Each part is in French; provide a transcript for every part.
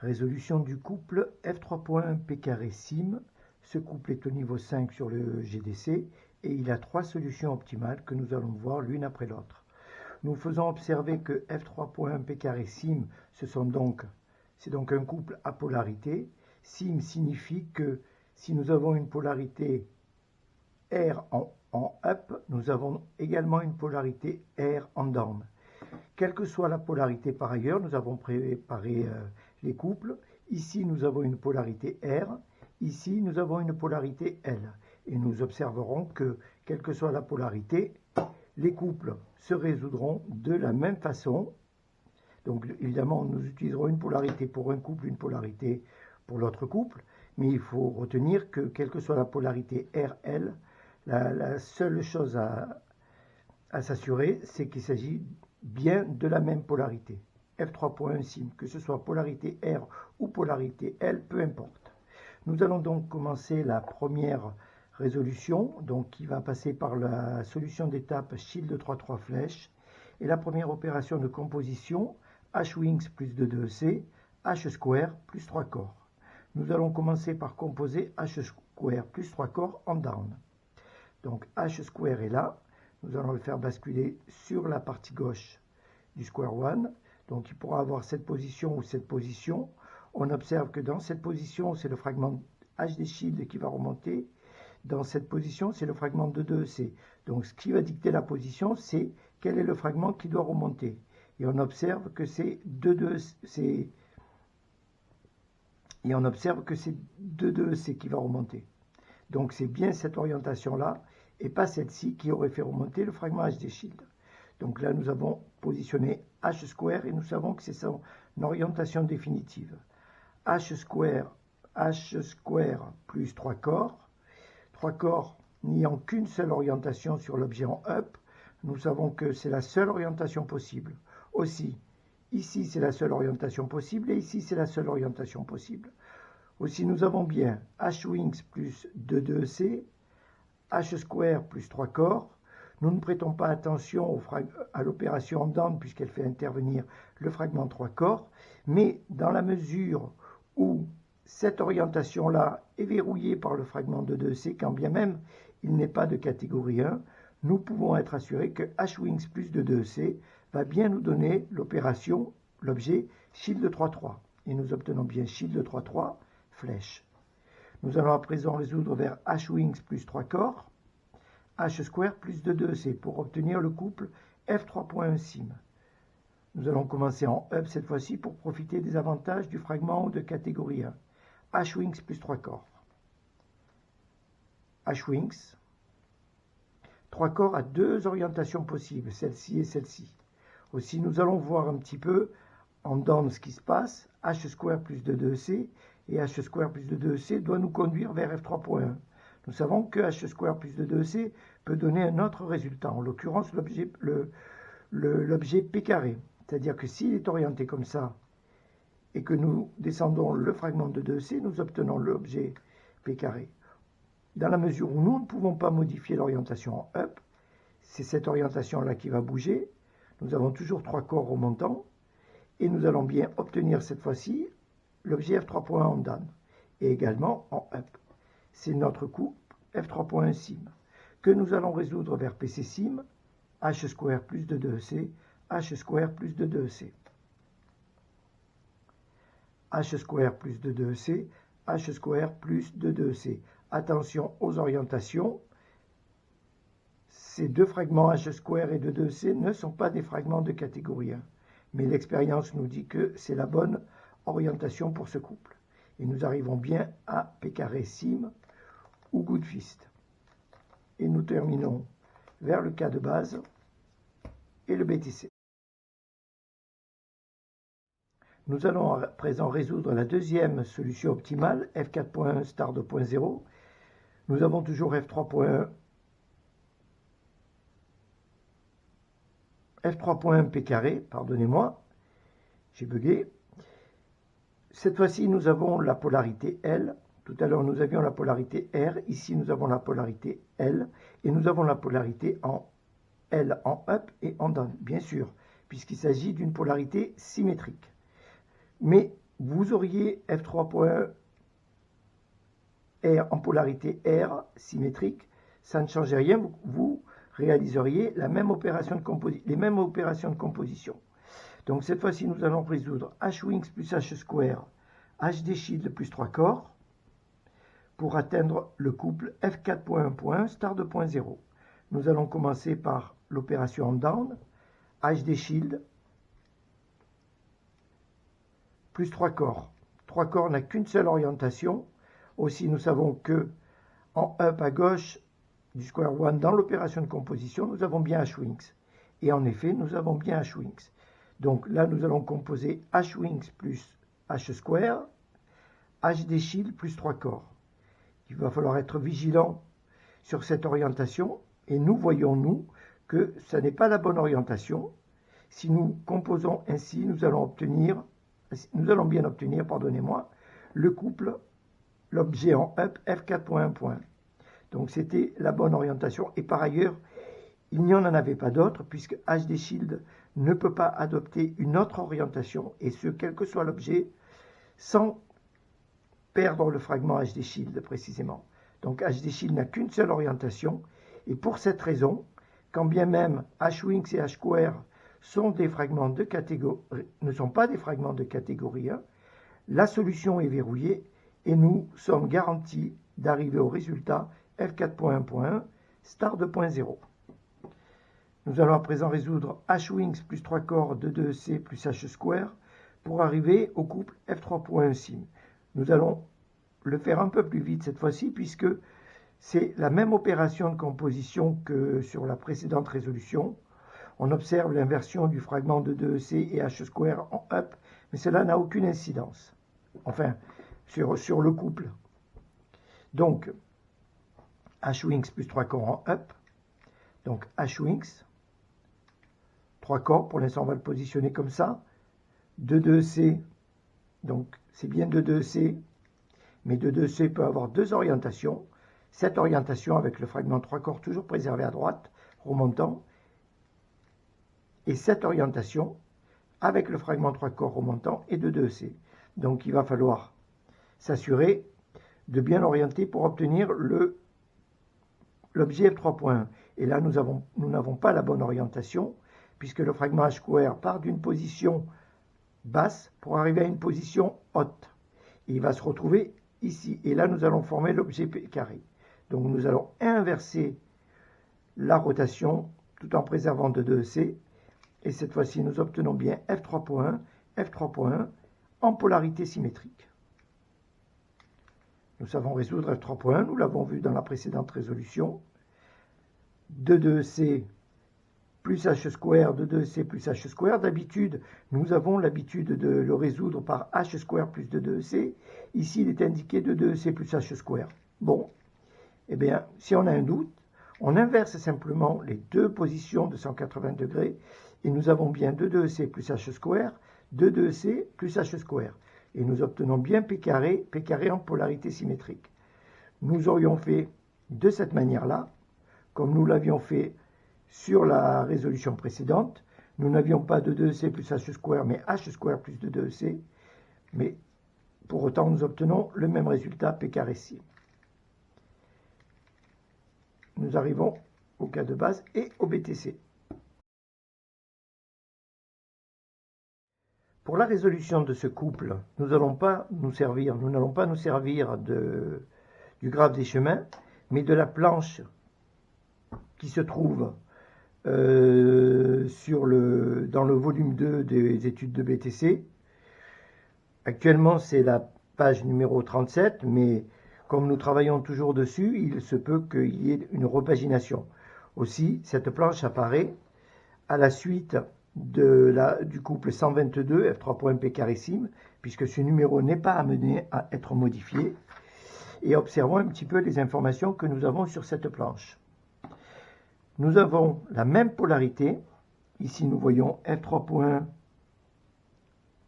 Résolution du couple F3.1 P carré sim. Ce couple est au niveau 5 sur le GDC et il a trois solutions optimales que nous allons voir l'une après l'autre. Nous faisons observer que F3.1 P carré sim, c'est donc un couple à polarité. Sim signifie que si nous avons une polarité R en up, nous avons également une polarité R en down. Quelle que soit la polarité par ailleurs, nous avons préparé les couples. Ici, nous avons une polarité R. Ici, nous avons une polarité L. Et nous observerons que, quelle que soit la polarité, les couples se résoudront de la même façon. Donc, évidemment, nous utiliserons une polarité pour un couple, une polarité pour l'autre couple. Mais il faut retenir que, quelle que soit la polarité RL, la seule chose à s'assurer, c'est qu'il s'agit bien de la même polarité. F3.1 sim, que ce soit polarité R ou polarité L, peu importe. Nous allons donc commencer la première résolution, donc qui va passer par la solution d'étape shield 3,3 flèches. Et la première opération de composition, H-wings plus 2,2C, H-square plus 3 corps. Nous allons commencer par composer H-square plus 3 corps en down. Donc H-square est là. Nous allons le faire basculer sur la partie gauche du square one. Donc il pourra avoir cette position ou cette position. On observe que dans cette position, c'est le fragment H des shields qui va remonter. Dans cette position, c'est le fragment de 2C. Donc ce qui va dicter la position, c'est quel est le fragment qui doit remonter. Et on observe que c'est 2C qui va remonter. Donc c'est bien cette orientation-là et pas celle-ci qui aurait fait remonter le fragment H des shields. Donc là, nous avons positionné H square et nous savons que c'est son orientation définitive. H square plus 3 corps. 3 corps n'ayant qu'une seule orientation sur l'objet en up, nous savons que c'est la seule orientation possible. Aussi, ici c'est la seule orientation possible et ici c'est la seule orientation possible. Aussi, nous avons bien H-wings plus 2,2C, H-square plus 3 corps. Nous ne prêtons pas attention à l'opération en down puisqu'elle fait intervenir le fragment 3 corps, mais dans la mesure où cette orientation-là est verrouillée par le fragment de 2C, quand bien même il n'est pas de catégorie 1, nous pouvons être assurés que H-wings plus de 2C va bien nous donner l'opération, l'objet shield 3,3. Et nous obtenons bien shield 3,3 flèche. Nous allons à présent résoudre vers H-wings plus 3 corps, H square plus 2,2C pour obtenir le couple F3.1 sim. Nous allons commencer en up cette fois-ci pour profiter des avantages du fragment de catégorie 1. H-wings plus 3 corps. H-wings. 3 corps à deux orientations possibles, celle-ci et celle-ci. Aussi, nous allons voir un petit peu en down ce qui se passe. H square plus 2,2C et H square plus 2,2C doit nous conduire vers F3.1. Nous savons que H square plus 2,2C peut donner un autre résultat, en l'occurrence l'objet P carré. C'est-à-dire que s'il est orienté comme ça et que nous descendons le fragment de 2C, nous obtenons l'objet P carré. Dans la mesure où nous ne pouvons pas modifier l'orientation en up, c'est cette orientation-là qui va bouger. Nous avons toujours 3 corps remontants et nous allons bien obtenir cette fois-ci l'objet F3.1 en down et également en up. C'est notre couple F3.1 sim que nous allons résoudre vers PC sim, H square plus de 2C, H square plus de 2C. H square plus de 2C, H square plus de 2C. Attention aux orientations. Ces deux fragments H square et de 2C ne sont pas des fragments de catégorie 1. Mais l'expérience nous dit que c'est la bonne orientation pour ce couple. Et nous arrivons bien à P carré sim ou good fist. Et nous terminons vers le cas de base et le BTC. Nous allons à présent résoudre la deuxième solution optimale, F4.1 star 2.0. Nous avons toujours F3.1 P carré, pardonnez-moi, j'ai bugué. Cette fois-ci, nous avons la polarité L. Tout à l'heure, nous avions la polarité R. Ici, nous avons la polarité L. Et nous avons la polarité en L en up et en down, bien sûr, puisqu'il s'agit d'une polarité symétrique. Mais vous auriez F3.R en polarité R symétrique, ça ne change rien, vous réaliseriez les mêmes opérations de composition. Donc cette fois-ci, nous allons résoudre H-Wings plus H-square, HD shield plus 3 corps, pour atteindre le couple F4.1.1 star 2.0. Nous allons commencer par l'opération down, HD shield, plus 3 corps. 3 corps n'a qu'une seule orientation. Aussi, nous savons que en up à gauche du square one dans l'opération de composition, nous avons bien H-Wings. Et en effet, nous avons bien H-Wings. Donc là, nous allons composer H-Wings plus H-square, HD shield plus 3 corps. Il va falloir être vigilant sur cette orientation. Et nous voyons, nous, que ce n'est pas la bonne orientation. Si nous composons ainsi, nous allons bien obtenir, pardonnez-moi, le couple, l'objet en up, F4.1. Donc c'était la bonne orientation. Et par ailleurs, il n'y en avait pas d'autre, puisque HD Shield ne peut pas adopter une autre orientation, et ce, quel que soit l'objet, sans perdre le fragment HD Shield précisément. Donc HD Shield n'a qu'une seule orientation, et pour cette raison, quand bien même H-Wings et H-Square sont des fragments de catégorie, ne sont pas des fragments de catégorie 1, la solution est verrouillée et nous sommes garantis d'arriver au résultat F4.1.1 star 2.0. Nous allons à présent résoudre H-Wings plus 3 corps de 2C plus H-Square pour arriver au couple F3.1 sim. Nous allons le faire un peu plus vite cette fois-ci puisque c'est la même opération de composition que sur la précédente résolution. On observe l'inversion du fragment de 2C et H-square en up, mais cela n'a aucune incidence. Enfin, sur le couple. Donc, H-Wings plus 3 corps en up. Donc, H-Wings, 3 corps, pour l'instant on va le positionner comme ça. 2C, donc c'est bien 2C, mais 2C peut avoir deux orientations. Cette orientation avec le fragment 3 corps toujours préservé à droite, remontant, et cette orientation avec le fragment 3 corps remontant et de 2C. Donc il va falloir s'assurer de bien orienter pour obtenir l'objet F3.1. Et là, nous n'avons pas la bonne orientation, puisque le fragment H-square part d'une position basse pour arriver à une position haute. Et il va se retrouver ici. Et là, nous allons former l'objet P carré. Donc nous allons inverser la rotation tout en préservant de 2C. Et cette fois-ci, nous obtenons bien F3.1 en polarité symétrique. Nous savons résoudre F3.1, nous l'avons vu dans la précédente résolution. 2C plus H-square, 2C plus H-square. D'habitude, nous avons l'habitude de le résoudre par H-square plus 2C. Ici, il est indiqué 2C plus H-square. Bon, eh bien, si on a un doute, on inverse simplement les deux positions de 180 degrés et nous avons bien 2C plus H-square, 2C plus H-square. Et nous obtenons bien P carré en polarité symétrique. Nous aurions fait de cette manière-là, comme nous l'avions fait sur la résolution précédente. Nous n'avions pas de 2C plus H-square, mais H-square plus de 2C. Mais pour autant, nous obtenons le même résultat, P carré sim. Nous arrivons au cas de base et au BTC. Pour la résolution de ce couple, nous n'allons pas nous servir du graphe des chemins, mais de la planche qui se trouve dans le volume 2 des études de BTC. Actuellement, c'est la page numéro 37, mais comme nous travaillons toujours dessus, il se peut qu'il y ait une repagination. Aussi, cette planche apparaît à la suite du couple 122 F3.P carré sim, puisque ce numéro n'est pas amené à être modifié. Et observons un petit peu les informations que nous avons sur cette planche. Nous avons la même polarité. Ici, nous voyons F3.1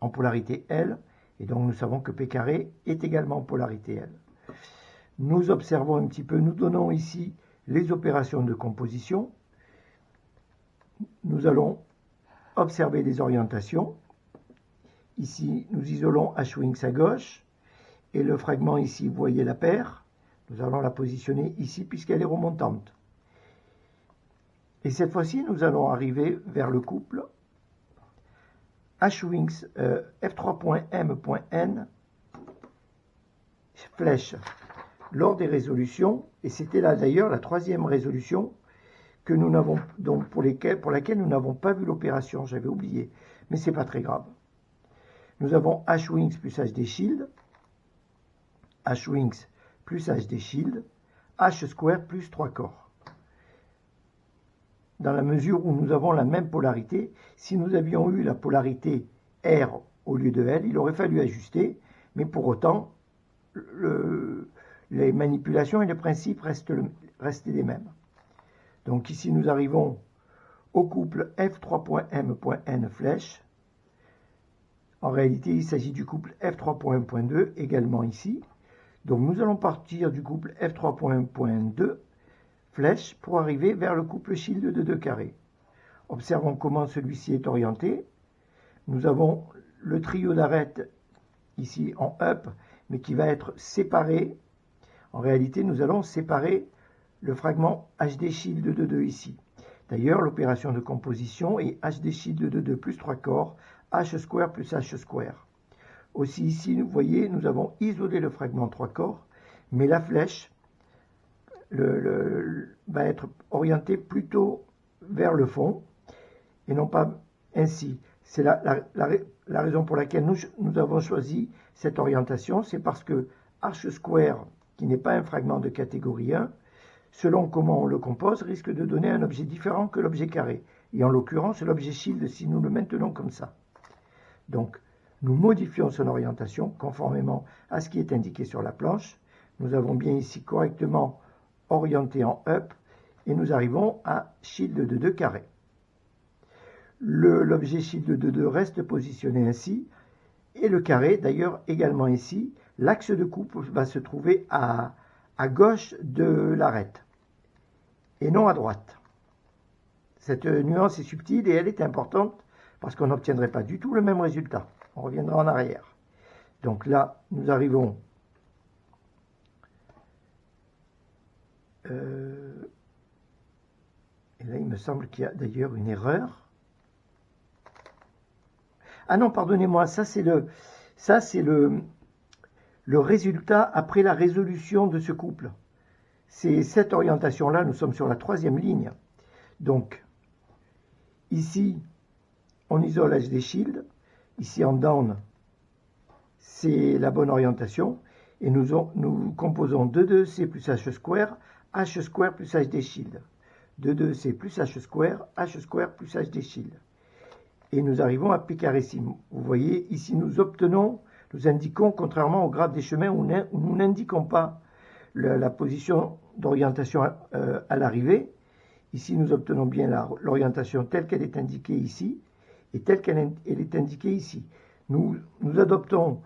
en polarité L, et donc nous savons que P carré est également en polarité L. Nous observons un petit peu, nous donnons ici les opérations de composition. Nous allons observer les orientations. Ici, nous isolons H-wings à gauche. Et le fragment ici, vous voyez la paire. Nous allons la positionner ici puisqu'elle est remontante. Et cette fois-ci, nous allons arriver vers le couple H-wings F3.M.N flèche. Lors des résolutions, et c'était là d'ailleurs la troisième résolution que nous n'avons donc pour laquelle nous n'avons pas vu l'opération, j'avais oublié, mais c'est pas très grave. Nous avons H-wings plus HD shield, H-wings plus HD shield, H square plus 3 corps. Dans la mesure où nous avons la même polarité, si nous avions eu la polarité R au lieu de L, il aurait fallu ajuster, mais pour autant, les manipulations et les principes restent les mêmes. Donc ici, nous arrivons au couple F3.M.N flèche. En réalité, il s'agit du couple F3.M.2 également ici. Donc nous allons partir du couple F3.M.2 flèche pour arriver vers le couple shield de 2 carrés. Observons comment celui-ci est orienté. Nous avons le trio d'arêtes ici en up, mais qui va être séparé. En réalité, nous allons séparer le fragment HD shield de 2 ici. D'ailleurs, l'opération de composition est HD shield de 2 plus 3 corps, H square plus H square. Aussi ici, vous voyez, nous avons isolé le fragment 3 corps, mais la flèche va être orientée plutôt vers le fond, et non pas ainsi. C'est la raison pour laquelle nous avons choisi cette orientation, c'est parce que H square, qui n'est pas un fragment de catégorie 1, selon comment on le compose, risque de donner un objet différent que l'objet carré. Et en l'occurrence, l'objet shield si nous le maintenons comme ça. Donc, nous modifions son orientation conformément à ce qui est indiqué sur la planche. Nous avons bien ici correctement orienté en up et nous arrivons à shield de 2 carré. L'objet shield de 2 reste positionné ainsi et le carré d'ailleurs également ici. L'axe de coupe va se trouver à gauche de l'arête et non à droite. Cette nuance est subtile et elle est importante parce qu'on n'obtiendrait pas du tout le même résultat. On reviendra en arrière. Donc là, nous arrivons et là, il me semble qu'il y a d'ailleurs une erreur. Ah non, pardonnez-moi, ça c'est le résultat après la résolution de ce couple. C'est cette orientation-là, nous sommes sur la troisième ligne. Donc, ici, on isole HD shield. Ici, en down, c'est la bonne orientation. Et nous composons 2,2C plus H square plus HD shield. 2,2C plus H square plus HD shield. Et nous arrivons à P carré sim. Vous voyez, ici, nous indiquons, contrairement au graphe des chemins où nous n'indiquons pas la position d'orientation à l'arrivée. Ici, nous obtenons bien l'orientation telle qu'elle est indiquée ici et telle qu'elle est indiquée ici. Nous adoptons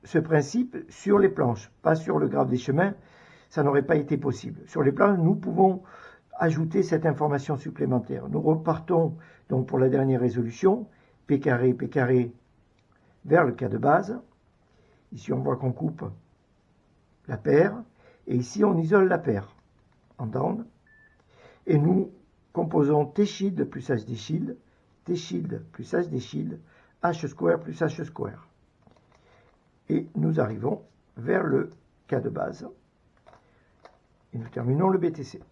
ce principe sur les planches, pas sur le graphe des chemins. Ça n'aurait pas été possible. Sur les planches, nous pouvons ajouter cette information supplémentaire. Nous repartons donc pour la dernière résolution, P carré, vers le cas de base. Ici, on voit qu'on coupe la paire, et ici, on isole la paire en down, et nous composons T shield plus HD shield, T shield plus HD shield, H square plus H square. Et nous arrivons vers le cas de base, et nous terminons le BTC.